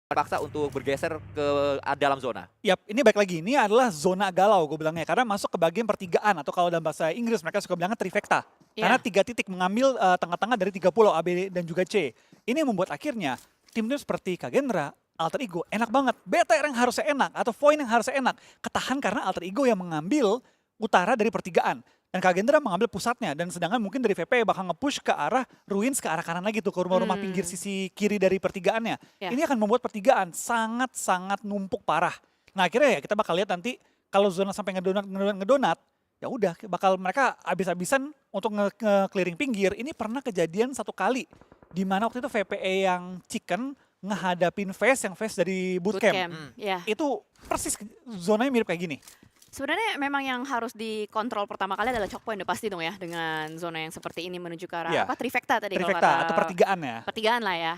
paksa untuk bergeser ke dalam zona. Yap, ini baik lagi, ini adalah zona galau gue bilangnya. Karena masuk ke bagian pertigaan atau kalau dalam bahasa Inggris mereka suka bilangnya trifecta. Karena 3 titik mengambil tengah-tengah dari 3 pulau A, B, dan juga C. Ini yang membuat akhirnya tim-tim seperti Kagendra, Alter Ego enak banget. BTR yang harusnya enak atau Void yang harusnya enak. Ketahan karena Alter Ego yang mengambil utara dari pertigaan. Dan Kagendra mengambil pusatnya. Dan sedangkan mungkin dari VP bakal nge-push ke arah Ruins ke arah kanan lagi tuh. Ke rumah-rumah pinggir sisi kiri dari pertigaannya. Ini akan membuat pertigaan sangat-sangat numpuk parah. Nah akhirnya ya kita bakal lihat nanti kalau zona sampai ngedonat, ya udah bakal mereka habis-habisan untuk nge-clearing pinggir. Ini pernah kejadian 1 kali. Di mana waktu itu VPE yang Chicken ngehadapin yang face dari bootcamp. Itu persis zonanya mirip kayak gini. Sebenarnya memang yang harus dikontrol pertama kali adalah choke point udah pasti dong ya dengan zona yang seperti ini menuju ke arah trifecta tadi trifecta kalau kata atau pertigaan ya. Pertigaan lah ya,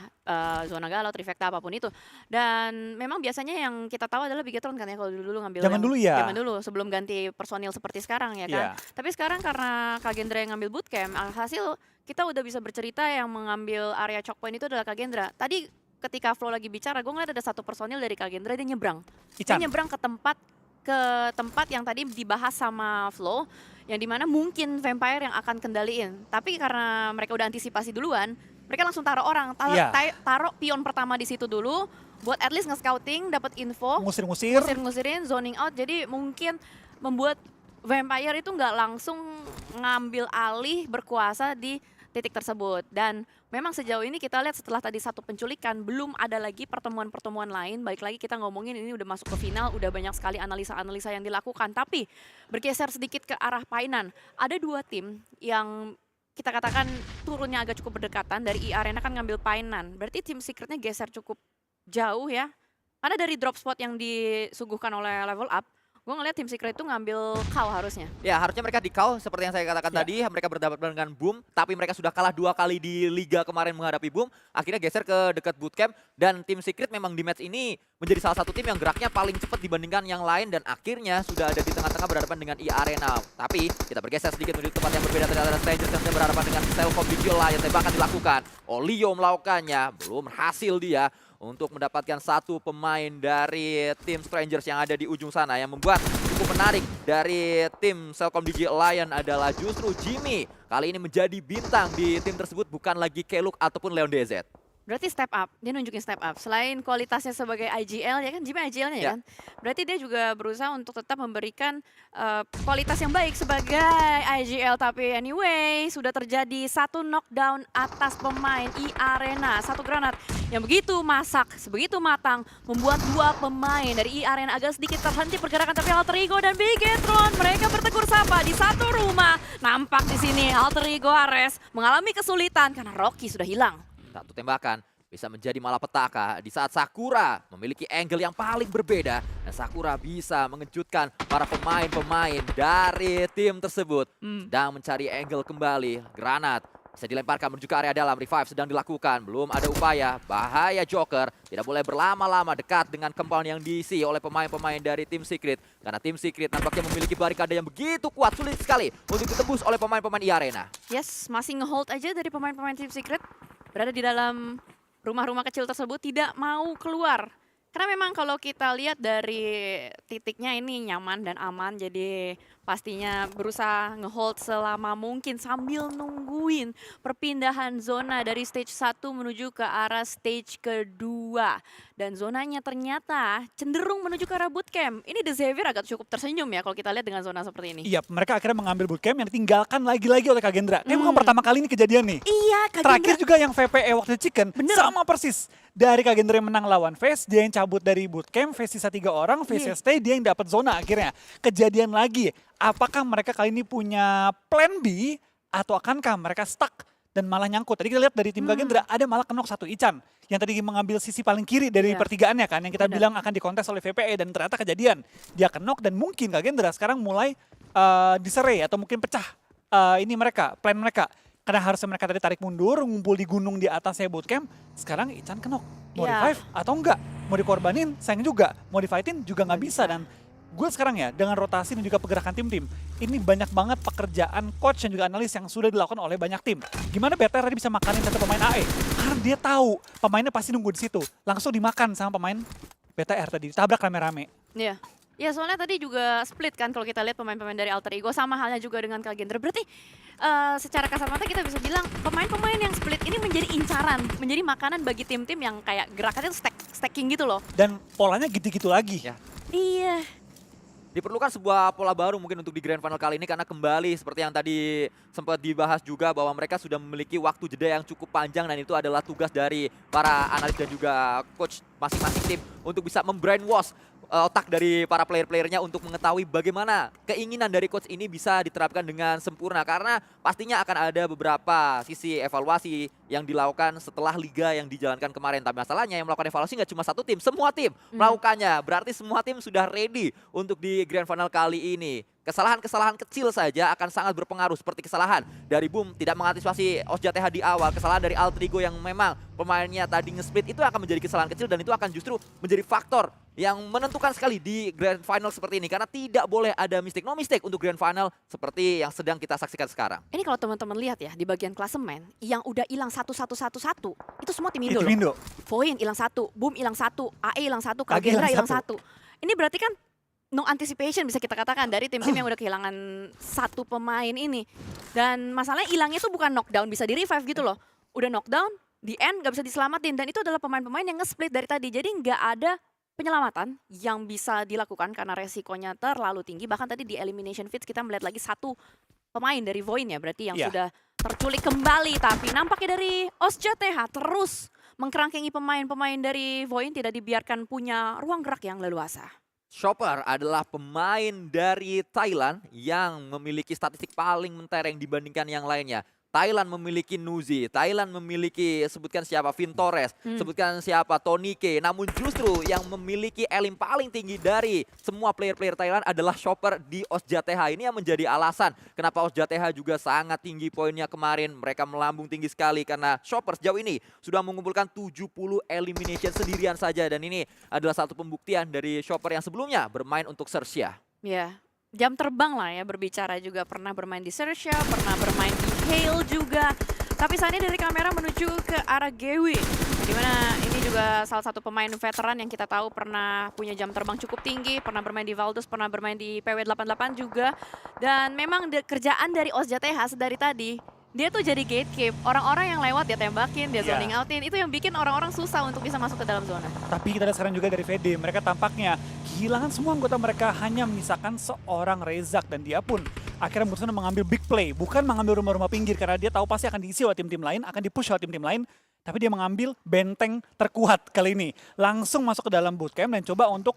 zona galau, trifecta apapun itu. Dan memang biasanya yang kita tahu adalah Bigetron kan ya kalau dulu ngambil Zaman dulu ya. Zaman dulu sebelum ganti personil seperti sekarang ya kan. Tapi sekarang karena Kagendra yang ngambil bootcamp, alhasil kita udah bisa bercerita yang mengambil area choke point itu adalah Kagendra. Tadi ketika Flow lagi bicara, gue ngeliat ada 1 personil dari Kagendra dia nyebrang. Dia nyebrang ke tempat yang tadi dibahas sama Flow, yang dimana mungkin Vampire yang akan kendaliin. Tapi karena mereka udah antisipasi duluan, mereka langsung taruh orang, taruh pion pertama di situ dulu, buat at least nge-scouting, dapat info, ngusir-ngusirin, zoning out. Jadi mungkin membuat Vampire itu nggak langsung ngambil alih berkuasa di titik tersebut. Dan memang sejauh ini kita lihat setelah tadi 1 penculikan, belum ada lagi pertemuan-pertemuan lain. Baik lagi kita ngomongin ini udah masuk ke final, udah banyak sekali analisa-analisa yang dilakukan. Tapi bergeser sedikit ke arah Painan, ada 2 tim yang kita katakan turunnya agak cukup berdekatan. Dari E-Arena kan ngambil Painan, berarti tim Secretnya geser cukup jauh ya. Karena dari drop spot yang disuguhkan oleh Level Up, gue ngeliat tim Secret itu ngambil KAW harusnya. Ya harusnya mereka di KAW seperti yang saya katakan tadi. Mereka berdapat dengan Boom. Tapi mereka sudah kalah 2 kali di Liga kemarin menghadapi Boom. Akhirnya geser ke dekat Bootcamp. Dan tim Secret memang di match ini menjadi salah satu tim yang geraknya paling cepat dibandingkan yang lain. Dan akhirnya sudah ada di tengah-tengah berhadapan dengan E-Arena. Tapi kita bergeser sedikit menuju tempat yang berbeda. Ternyata ada Strangers yang berhadapan dengan Selcom Digiola yang tembakan dilakukan. Olio melakukannya. Belum berhasil dia untuk mendapatkan 1 pemain dari tim Strangers yang ada di ujung sana. Yang membuat cukup menarik dari tim Selcom DJ Lion adalah justru Jimmy. Kali ini menjadi bintang di tim tersebut, bukan lagi Keluk ataupun Leon DZ. Berarti step up, dia nunjukin step up. Selain kualitasnya sebagai IGL, ya kan Jimmy IGL-nya ya kan? Berarti dia juga berusaha untuk tetap memberikan kualitas yang baik sebagai IGL. Tapi anyway, sudah terjadi 1 knockdown atas pemain E-Arena. 1 granat yang begitu sebegitu matang, membuat 2 pemain dari E-Arena agak sedikit terhenti pergerakan. Tapi Alter Ego dan Bigetron, mereka bertegur sapa di satu rumah. Nampak di sini Alter Ego Ares mengalami kesulitan karena Rocky sudah hilang. 1 tembakan bisa menjadi malapetaka di saat Sakura memiliki angle yang paling berbeda. Dan Sakura bisa mengejutkan para pemain-pemain dari tim tersebut. Sedang mencari angle kembali. Granat bisa dilemparkan menuju ke area dalam. Revive sedang dilakukan. Belum ada upaya. Bahaya Joker. Tidak boleh berlama-lama dekat dengan compound yang diisi oleh pemain-pemain dari tim Secret. Karena tim Secret nampaknya memiliki barikade yang begitu kuat. Sulit sekali untuk ditembus oleh pemain-pemain E-Arena. Yes, masih nge-hold aja dari pemain-pemain tim Secret. Berada di dalam rumah-rumah kecil tersebut, tidak mau keluar. Karena memang kalau kita lihat dari titiknya ini nyaman dan aman, jadi pastinya berusaha nge-hold selama mungkin sambil nungguin perpindahan zona dari stage 1 menuju ke arah stage kedua. Dan zonanya ternyata cenderung menuju ke arah bootcamp. Ini The Xavier agak cukup tersenyum ya kalau kita lihat dengan zona seperti ini. Iya, mereka akhirnya mengambil bootcamp yang ditinggalkan lagi-lagi oleh Kagendra. Ini bukan pertama kali ini kejadian nih. Iya, Kagendra. Terakhir juga yang VPE waktu Chicken, sama persis. Dari Kagendra yang menang lawan Face, dia yang cabut dari bootcamp, Face sisa 3 orang, Face stay, dia yang dapat zona akhirnya. Kejadian lagi, apakah mereka kali ini punya plan B atau akankah mereka stuck dan malah nyangkut? Tadi kita lihat dari tim Kagendra ada malah kenok 1 Ican yang tadi mengambil sisi paling kiri dari pertigaannya kan, yang kita bilang akan dikontes oleh VPE, dan ternyata kejadian. Dia kenok dan mungkin Kagendra sekarang mulai diserai atau mungkin pecah plan mereka. Karena harusnya mereka tadi tarik mundur, ngumpul di gunung di atasnya bootcamp, sekarang Ican kenok. Mau revive atau enggak? Mau dikorbanin, sayang juga. Mau di-fightin juga nggak bisa. Dan gue sekarang ya, dengan rotasi dan juga pergerakan tim-tim, ini banyak banget pekerjaan coach dan juga analis yang sudah dilakukan oleh banyak tim. Gimana BTR tadi bisa makanin satu pemain AE? Karena dia tahu pemainnya pasti nunggu di situ. Langsung dimakan sama pemain BTR tadi, tabrak rame-rame. Iya. Ya soalnya tadi juga split kan kalau kita lihat pemain-pemain dari Alter Ego, sama halnya juga dengan Kagendra. Berarti secara kasar mata kita bisa bilang pemain-pemain yang split ini menjadi incaran, menjadi makanan bagi tim-tim yang kayak gerakannya stacking gitu loh. Dan polanya gitu-gitu lagi. Ya. Iya. Diperlukan sebuah pola baru mungkin untuk di Grand Final kali ini karena kembali seperti yang tadi sempat dibahas juga bahwa mereka sudah memiliki waktu jeda yang cukup panjang dan itu adalah tugas dari para analis dan juga coach masing-masing tim untuk bisa membrainwash otak dari para player-playernya untuk mengetahui bagaimana keinginan dari coach ini bisa diterapkan dengan sempurna karena pastinya akan ada beberapa sisi evaluasi yang dilakukan setelah liga yang dijalankan kemarin. Tapi masalahnya yang melakukan evaluasi nggak cuma satu tim, semua tim melakukannya. Berarti semua tim sudah ready untuk di Grand Final kali ini. Kesalahan-kesalahan kecil saja akan sangat berpengaruh seperti kesalahan dari Boom tidak mengantisipasi OsJTH di awal, kesalahan dari Alter Ego yang memang pemainnya tadi nge-split itu akan menjadi kesalahan kecil dan itu akan justru menjadi faktor yang menentukan sekali di Grand Final seperti ini karena tidak boleh ada mistake. No mistake untuk Grand Final seperti yang sedang kita saksikan sekarang. Ini kalau teman-teman lihat ya di bagian klasemen yang udah hilang satu itu semua tim Indo Itu loh. Indo. Voin hilang 1, Boom hilang 1, AE hilang 1, Kagendra hilang 1. Ini berarti kan no anticipation bisa kita katakan dari tim-tim yang udah kehilangan satu pemain ini. Dan masalahnya hilangnya tuh bukan knockdown, bisa di-revive gitu loh. Udah knockdown, di end gak bisa diselamatin. Dan itu adalah pemain-pemain yang nge-split dari tadi. Jadi nggak ada penyelamatan yang bisa dilakukan karena resikonya terlalu tinggi. Bahkan tadi di elimination feeds kita melihat lagi satu pemain dari Voin ya, berarti yang sudah terculik kembali. Tapi nampaknya dari OsJTH terus mengkerangkengi pemain-pemain dari Voin, tidak dibiarkan punya ruang gerak yang leluasa. Chopper adalah pemain dari Thailand yang memiliki statistik paling mentereng dibandingkan yang lainnya. Thailand memiliki Nuzi, Thailand memiliki sebutkan siapa Vintores, sebutkan siapa Tony K. Namun justru yang memiliki elim paling tinggi dari semua player-player Thailand adalah Chopper di OsJTH. Ini yang menjadi alasan kenapa OsJTH juga sangat tinggi poinnya kemarin. Mereka melambung tinggi sekali karena Chopper sejauh ini sudah mengumpulkan 70 elimination sendirian saja. Dan ini adalah satu pembuktian dari Chopper yang sebelumnya bermain untuk Sersia. Ya. Jam terbang lah ya berbicara, juga pernah bermain di Sersia, pernah bermain di Hale juga. Tapi saat ini dari kamera menuju ke arah Gewi, dimana ini juga salah satu pemain veteran yang kita tahu pernah punya jam terbang cukup tinggi, pernah bermain di Valdus, pernah bermain di PW88 juga. Dan memang kerjaan dari OsJTH dari tadi, dia tuh jadi gatekeep. Orang-orang yang lewat dia tembakin, dia zoning outin. Itu yang bikin orang-orang susah untuk bisa masuk ke dalam zona. Tapi kita lihat sekarang juga dari VD, mereka tampaknya kehilangan semua anggota mereka, hanya menyisakan seorang Rezak. Dan dia pun akhirnya memutuskan mengambil big play, bukan mengambil rumah-rumah pinggir. Karena dia tahu pasti akan diisi oleh tim-tim lain, akan dipush oleh tim-tim lain. Tapi dia mengambil benteng terkuat kali ini. Langsung masuk ke dalam bootcamp dan coba untuk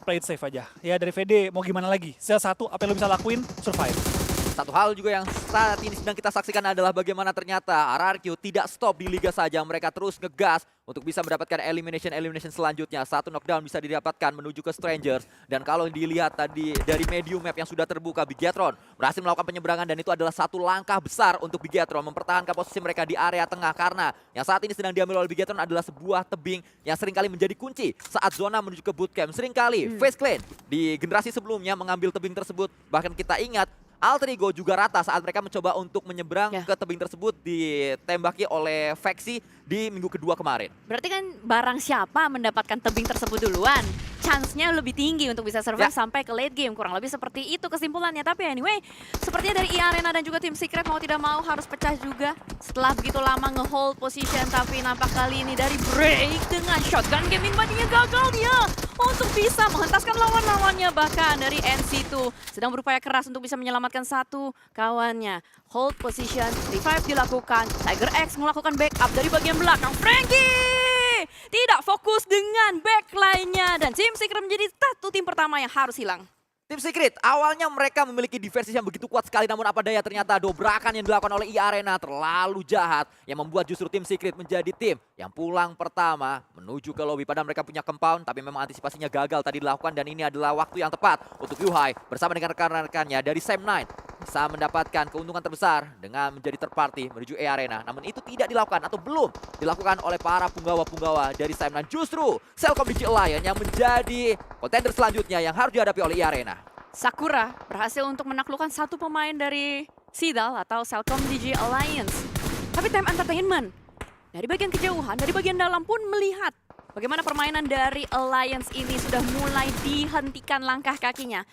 play it safe aja. Ya dari VD mau gimana lagi? Satu, apa yang lo bisa lakuin? Survive. Satu hal juga yang saat ini sedang kita saksikan adalah bagaimana ternyata RRQ tidak stop di liga saja. Mereka terus ngegas untuk bisa mendapatkan elimination selanjutnya. Satu knockdown bisa didapatkan menuju ke Strangers. Dan kalau dilihat tadi dari medium map yang sudah terbuka, Bigetron berhasil melakukan penyeberangan dan itu adalah satu langkah besar untuk Bigetron mempertahankan posisi mereka di area tengah. Karena yang saat ini sedang diambil oleh Bigetron adalah sebuah tebing yang seringkali menjadi kunci saat zona menuju ke bootcamp. Seringkali FaZe Clan di generasi sebelumnya mengambil tebing tersebut. Bahkan kita ingat Alter Ego juga rata saat mereka mencoba untuk menyeberang ke tebing tersebut ditembaki oleh Vexy di minggu kedua kemarin. Berarti kan barang siapa mendapatkan tebing tersebut duluan, chance-nya lebih tinggi untuk bisa survive sampai ke late game. Kurang lebih seperti itu kesimpulannya. Tapi anyway, sepertinya dari Arena dan juga tim Secret mau tidak mau harus pecah juga setelah begitu lama nge-hold position. Tapi nampak kali ini dari Break dengan shotgun game invadingnya gagal dia untuk bisa menghentaskan lawan-lawannya. Bahkan dari NC2 sedang berupaya keras untuk bisa menyelamatkan satu kawannya. Hold position, revive dilakukan, Tiger X melakukan backup dari bagian belakang. Frankie tidak fokus dengan backline-nya dan tim Secret menjadi satu tim pertama yang harus hilang. Tim Secret, awalnya mereka memiliki defense yang begitu kuat sekali, namun apa daya ternyata dobrakan yang dilakukan oleh Arena terlalu jahat yang membuat justru tim Secret menjadi tim yang pulang pertama menuju ke lobby. Padahal mereka punya compound, tapi memang antisipasinya gagal tadi dilakukan dan ini adalah waktu yang tepat untuk Yuhai bersama dengan rekan-rekannya dari Sam9 bisa mendapatkan keuntungan terbesar dengan menjadi third party menuju Arena. Namun itu tidak dilakukan atau belum dilakukan oleh para punggawa-punggawa dari Sam9. Justru Cellcom Digi Alliance yang menjadi kontender selanjutnya yang harus dihadapi oleh Arena. Sakura berhasil untuk menaklukkan satu pemain dari Sidal atau Cellcom DJ Alliance. Tapi Time Entertainment dari bagian kejauhan, dari bagian dalam pun melihat bagaimana permainan dari Alliance ini sudah mulai dihentikan langkah kakinya.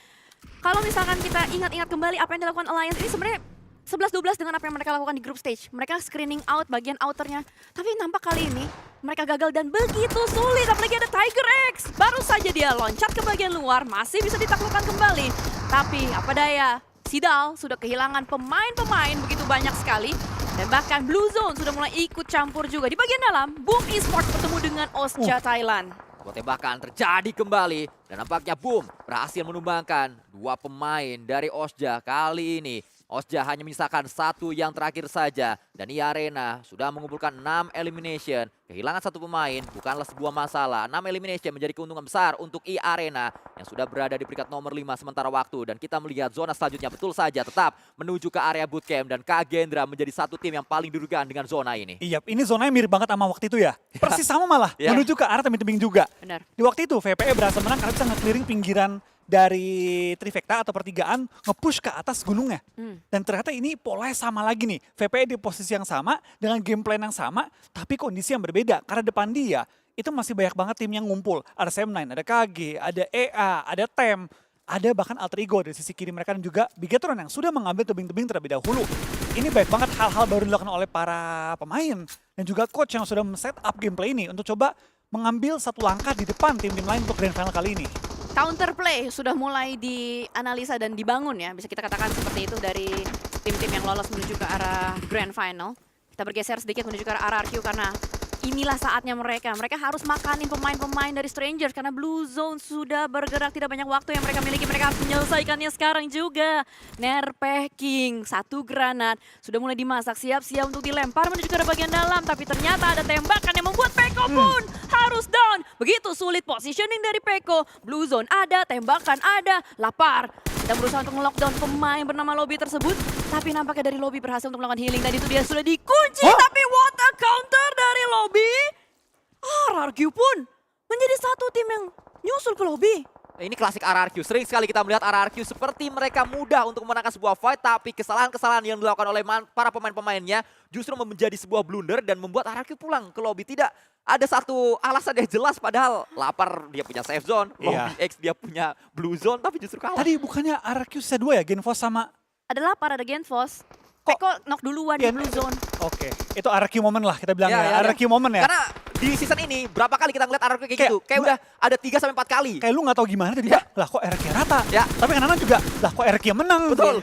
Kalau misalkan kita ingat-ingat kembali apa yang dilakukan Alliance ini sebenarnya 11-12 dengan apa yang mereka lakukan di group stage. Mereka screening out bagian outernya. Tapi nampak kali ini mereka gagal dan begitu sulit. Apalagi ada Tiger X. Baru saja dia loncat ke bagian luar, masih bisa ditaklukkan kembali. Tapi apa daya, Sidal sudah kehilangan pemain-pemain begitu banyak sekali. Dan bahkan Blue Zone sudah mulai ikut campur juga. Di bagian dalam, Boom Esports bertemu dengan Osja Thailand. Sebuah tembakan terjadi kembali dan nampaknya Boom berhasil menumbangkan dua pemain dari Osja kali ini. Osja hanya menyisakan satu yang terakhir saja dan Arena sudah mengumpulkan 6 elimination. Kehilangan satu pemain bukanlah sebuah masalah. 6 elimination menjadi keuntungan besar untuk Arena yang sudah berada di peringkat nomor 5 sementara waktu. Dan kita melihat zona selanjutnya betul saja tetap menuju ke area bootcamp dan Kagendra menjadi satu tim yang paling dirugikan dengan zona ini. Iya, ini zonanya mirip banget sama waktu itu ya. Persis sama malah, menuju ke arah tebing-tebing juga. Benar. Di waktu itu VPE berhasil menang karena bisa nge-clearing pinggiran dari trifecta atau pertigaan, nge-push ke atas gunungnya. Dan ternyata ini polanya sama lagi nih. VPE di posisi yang sama, dengan game plan yang sama, tapi kondisi yang berbeda. Karena depan dia, itu masih banyak banget tim yang ngumpul. Ada Sam9, ada KG, ada EA, ada TEM, ada bahkan Alter Ego dari sisi kiri mereka dan juga Bigetron yang sudah mengambil tebing-tebing terlebih dahulu. Ini banyak banget hal-hal baru dilakukan oleh para pemain dan juga coach yang sudah men-set up gameplay ini untuk coba mengambil satu langkah di depan tim-tim lain untuk grand final kali ini. Counterplay sudah mulai dianalisa dan dibangun ya, bisa kita katakan seperti itu dari tim-tim yang lolos menuju ke arah Grand Final. Kita bergeser sedikit menuju ke arah RRQ karena inilah saatnya mereka. Mereka harus makanin pemain-pemain dari Strangers karena Blue Zone sudah bergerak, tidak banyak waktu yang mereka miliki. Mereka harus menyelesaikannya sekarang juga. Nerpacking, satu granat sudah mulai dimasak, siap-siap untuk dilempar menuju ke arah bagian dalam. Tapi ternyata ada tembakan yang membuat Peko pun harus down. Begitu sulit positioning dari Peko. Blue Zone ada, tembakan ada, lapar. Sedang berusaha untuk nge-lockdown pemain bernama Lobby tersebut. Tapi nampaknya dari Lobby berhasil untuk melakukan healing. Tadi itu dia sudah dikunci. Tapi what a counter dari Lobby. RRQ pun menjadi satu tim yang nyusul ke Lobby. Ini klasik RRQ. Sering sekali kita melihat RRQ seperti mereka mudah untuk memenangkan sebuah fight. Tapi kesalahan-kesalahan yang dilakukan oleh para pemain-pemainnya justru menjadi sebuah blunder dan membuat RRQ pulang ke lobby. Tidak ada satu alasan yang jelas padahal lapar dia punya safe zone. Lobby X dia punya blue zone tapi justru kalah. Tadi bukannya RRQ sisa 2 ya? Genfos sama... Ada lapar, ada Genfos. Peko knock duluan di blue zone. Oke, itu RRQ moment lah kita bilang ya. RRQ moment ya. Karena di season ini berapa kali kita ngeliat RRQ kayak gitu. Kayak udah ada 3-4 kali. Kayak lu gak tahu gimana tadi, lah kok RRQ rata. Ya. Tapi kanan juga, lah kok RRQ menang. Betul.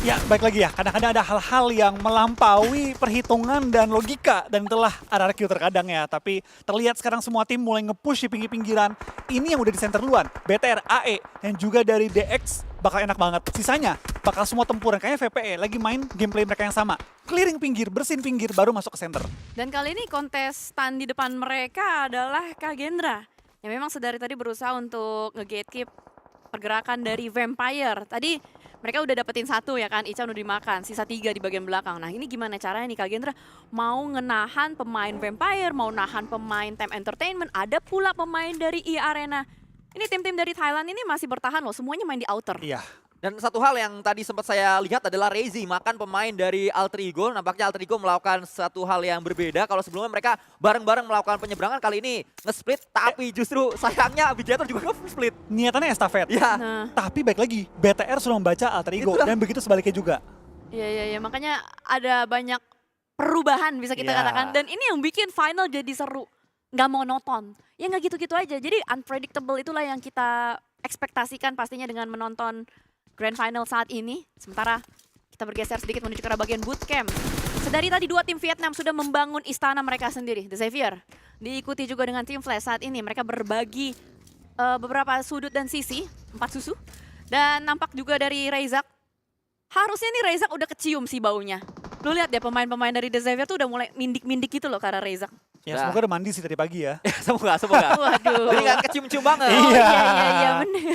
Ya, baik lagi ya. Kadang-kadang ada hal-hal yang melampaui perhitungan dan logika. Dan itulah RRQ terkadang ya. Tapi terlihat sekarang semua tim mulai nge-push di pinggir-pinggiran. Ini yang udah di center duluan. BTR, AE, dan juga dari DX bakal enak banget. Sisanya bakal semua tempuran. Kayaknya VPE lagi main gameplay mereka yang sama. Clearing pinggir, bersihin pinggir, baru masuk ke center. Dan kali ini kontestan di depan mereka adalah Kagendra. Yang memang sedari tadi berusaha untuk nge-gatekeep pergerakan dari Vampire. Tadi mereka udah dapetin satu ya kan, Icha udah dimakan, sisa 3 di bagian belakang. Nah ini gimana caranya nih Kagendra mau ngenahan pemain Vampire, mau nahan pemain Time Entertainment, ada pula pemain dari Arena. Ini tim-tim dari Thailand ini masih bertahan loh, semuanya main di outer. Iya. Dan satu hal yang tadi sempat saya lihat adalah Rezi makan pemain dari Alter Ego. Nampaknya Alter Ego melakukan satu hal yang berbeda. Kalau sebelumnya mereka bareng-bareng melakukan penyeberangan, kali ini nge-split. Tapi justru sayangnya Abigator juga nge-split. Niatannya estafet. Ya. Nah. Tapi baik lagi, BTR sudah membaca Alter Ego. Dan begitu sebaliknya juga. Iya, makanya ada banyak perubahan bisa kita katakan. Dan ini yang bikin final jadi seru. Nggak monoton. Ya nggak gitu-gitu aja. Jadi unpredictable itulah yang kita ekspektasikan pastinya dengan menonton Grand Final saat ini. Sementara kita bergeser sedikit menuju ke arah bagian bootcamp. Sedari tadi 2 tim Vietnam sudah membangun istana mereka sendiri. The Xavier diikuti juga dengan tim Flash saat ini. Mereka berbagi beberapa sudut dan sisi, 4 susu. Dan nampak juga dari Reizak. Harusnya nih Reizak udah kecium sih baunya. Lu lihat deh pemain-pemain dari The Xavier tuh udah mulai mindik-mindik gitu loh ke arah Reizak. Ya semoga udah mandi sih tadi pagi ya. Semoga. Waduh. Jadi nggak kecium-cium banget. Iya bener.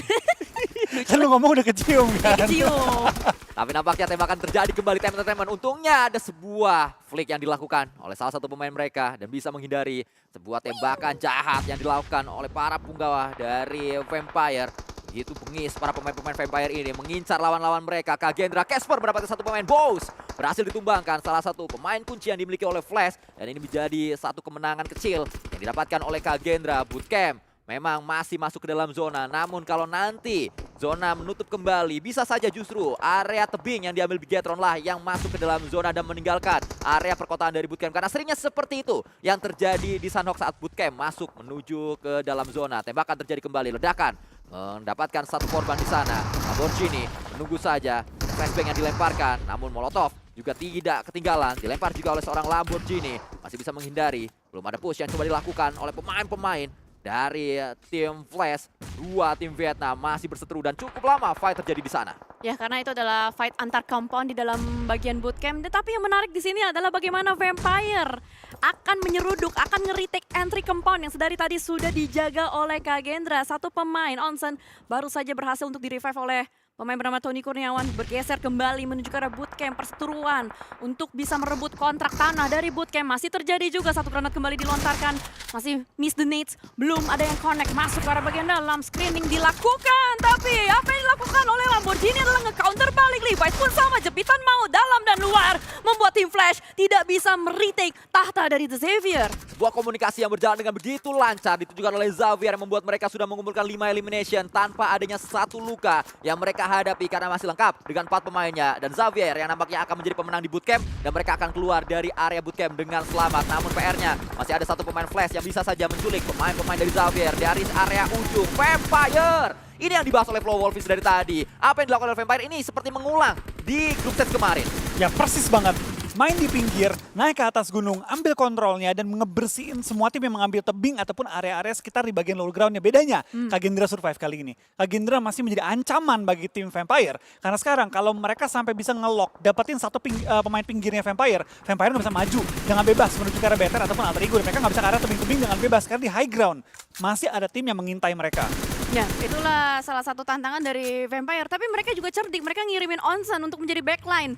Kan lu ngomong udah kecium kan? Kecium. Tapi nampaknya tembakan terjadi kembali Time Entertainment. Untungnya ada sebuah flick yang dilakukan oleh salah satu pemain mereka dan bisa menghindari sebuah tembakan jahat yang dilakukan oleh para punggawa dari Vampire. Itu bengis para pemain-pemain Vampire ini mengincar lawan-lawan mereka. Kagendra, Casper mendapatkan satu pemain. Bows berhasil ditumbangkan, salah satu pemain kunci yang dimiliki oleh Flash. Dan ini menjadi satu kemenangan kecil yang didapatkan oleh Kagendra. Bootcamp memang masih masuk ke dalam zona. Namun kalau nanti zona menutup kembali, bisa saja justru area tebing yang diambil Bigetron lah yang masuk ke dalam zona dan meninggalkan area perkotaan dari Bootcamp. Karena seringnya seperti itu yang terjadi di Sunhawk saat Bootcamp masuk menuju ke dalam zona. Tembakan terjadi kembali, ledakan mendapatkan satu korban di sana. Lamborghini menunggu saja flashbang yang dilemparkan, namun Molotov juga tidak ketinggalan, dilempar juga oleh seorang Lamborghini, masih bisa menghindari. Belum ada push yang coba dilakukan oleh pemain-pemain dari tim Flash. Dua tim Vietnam masih berseteru dan cukup lama fight terjadi di sana. Ya, karena itu adalah fight antar compound di dalam bagian bootcamp. Tetapi yang menarik di sini adalah bagaimana Vampire akan menyeruduk, akan nge-retake entry compound yang sedari tadi sudah dijaga oleh Kagendra. Satu pemain, Onsen, baru saja berhasil untuk di-revive oleh pemain bernama Tony Kurniawan, bergeser kembali menuju ke arah bootcamp perseteruan untuk bisa merebut kontrak tanah dari bootcamp. Masih terjadi juga satu granat kembali dilontarkan, masih miss the nades, belum ada yang connect masuk ke arah bagian dalam. Screening dilakukan, tapi apa yang dilakukan oleh Lamborghini adalah nge-counter balik. Levi's pun sama, jepitan mau dalam dan luar, membuat tim Flash tidak bisa meretake tahta dari The Xavier. Sebuah komunikasi yang berjalan dengan begitu lancar ditujukan oleh Xavier yang membuat mereka sudah mengumpulkan 5 elimination tanpa adanya satu luka yang mereka hadapi karena masih lengkap dengan 4 pemainnya. Dan Xavier yang nampaknya akan menjadi pemenang di bootcamp dan mereka akan keluar dari area bootcamp dengan selamat. Namun PR-nya masih ada satu pemain Flash yang bisa saja menculik pemain-pemain dari Xavier dari area ujung. Vampire! Ini yang dibahas oleh Flow Wolfies dari tadi. Apa yang dilakukan oleh Vampire ini seperti mengulang di grup stage kemarin. Ya persis banget. Main di pinggir, naik ke atas gunung, ambil kontrolnya dan ngebersihin semua tim yang mengambil tebing ataupun area-area sekitar di bagian lower groundnya. Bedanya, Kagendra survive kali ini. Kagendra masih menjadi ancaman bagi tim Vampire. Karena sekarang kalau mereka sampai bisa nge-lock, dapetin satu pemain pinggirnya Vampire, Vampire nggak bisa maju dengan bebas menuju ke arah Better ataupun Alter Ego. Mereka nggak bisa ke arah tebing-tebing dengan bebas karena di high ground masih ada tim yang mengintai mereka. Ya, itulah salah satu tantangan dari Vampire. Tapi mereka juga cerdik, mereka ngirimin Onsen untuk menjadi backline.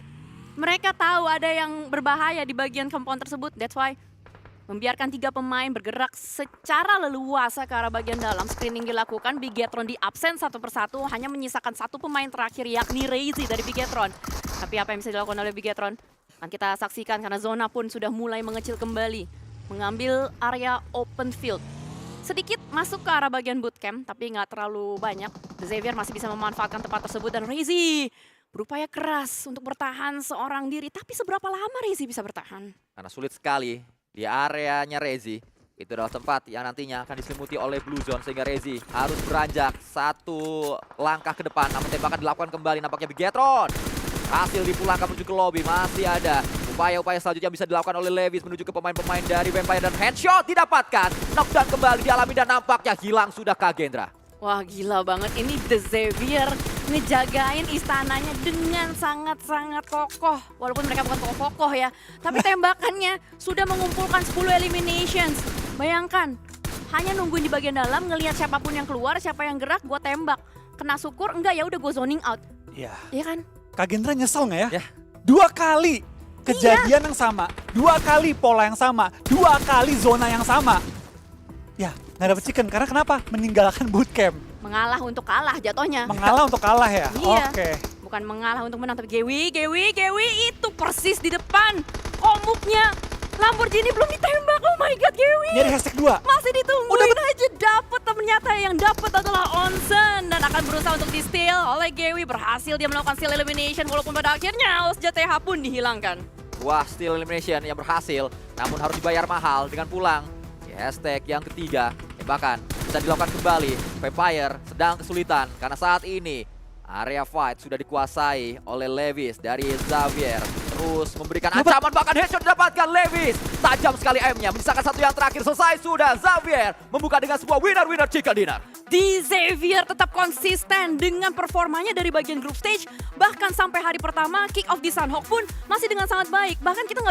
Mereka tahu ada yang berbahaya di bagian compound tersebut. That's why membiarkan 3 pemain bergerak secara leluasa ke arah bagian dalam. Screening dilakukan, Bigetron di absen satu persatu. Hanya menyisakan satu pemain terakhir yakni Reizi dari Bigetron. Tapi apa yang bisa dilakukan oleh Bigetron? Akan kita saksikan karena zona pun sudah mulai mengecil kembali. Mengambil area open field. Sedikit masuk ke arah bagian bootcamp, tapi nggak terlalu banyak. The Xavier masih bisa memanfaatkan tempat tersebut dan Reizi berupaya keras untuk bertahan seorang diri. Tapi seberapa lama Reizi bisa bertahan? Karena sulit sekali di areanya Reizi. Itu adalah tempat yang nantinya akan diselimuti oleh Blue Zone. Sehingga Reizi harus beranjak satu langkah ke depan. Namun tembakan dilakukan kembali nampaknya Bigetron. Hasil dipulangkan menuju ke lobby. Masih ada upaya-upaya selanjutnya bisa dilakukan oleh Levis menuju ke pemain-pemain dari Vampire. Dan headshot didapatkan. Knockdown kembali dialami dan nampaknya hilang sudah Kagendra. Wah, gila banget. Ini The Xavier ngejagain istananya dengan sangat-sangat kokoh. Walaupun mereka bukan kokoh-kokoh ya. Tapi tembakannya sudah mengumpulkan 10 eliminations. Bayangkan, hanya nungguin di bagian dalam, ngelihat siapapun yang keluar, siapa yang gerak, gue tembak. Kena syukur, enggak ya udah gue zoning out. Iya. Iya kan? Kagendra nyesel nggak ya? Ya. 2 kali kejadian yang sama, 2 kali pola yang sama, 2 kali zona yang sama. Ya, nggak dapet chicken. Karena kenapa? Meninggalkan bootcamp. Mengalah untuk kalah jatuhnya. Mengalah untuk kalah ya? Iya. Oke. Bukan mengalah untuk menang, tapi Gewi itu persis di depan. Komuknya Lamborghini belum ditembak. Oh my god, Gewi. Nyari hashtag 2. Masih ditungguin aja dapet, ternyata yang dapet adalah Onsen dan akan berusaha untuk di-steal oleh Gewi. Berhasil dia melakukan steal elimination walaupun pada akhirnya SJTH pun dihilangkan. Wah, steal elimination yang berhasil. Namun harus dibayar mahal dengan pulang. Hashtag yang ketiga. Bahkan bisa dilakukan kembali. Vampire sedang kesulitan karena saat ini area fight sudah dikuasai oleh Levis dari Xavier. Terus memberikan ancaman, bahkan headshot didapatkan Levis. Tajam sekali aimnya, menyisakan satu yang terakhir. Selesai sudah, Xavier membuka dengan sebuah winner-winner chicken dinner. Di Xavier tetap konsisten dengan performanya dari bagian group stage. Bahkan sampai hari pertama kick off di Sunhawk pun masih dengan sangat baik. Bahkan kita nggak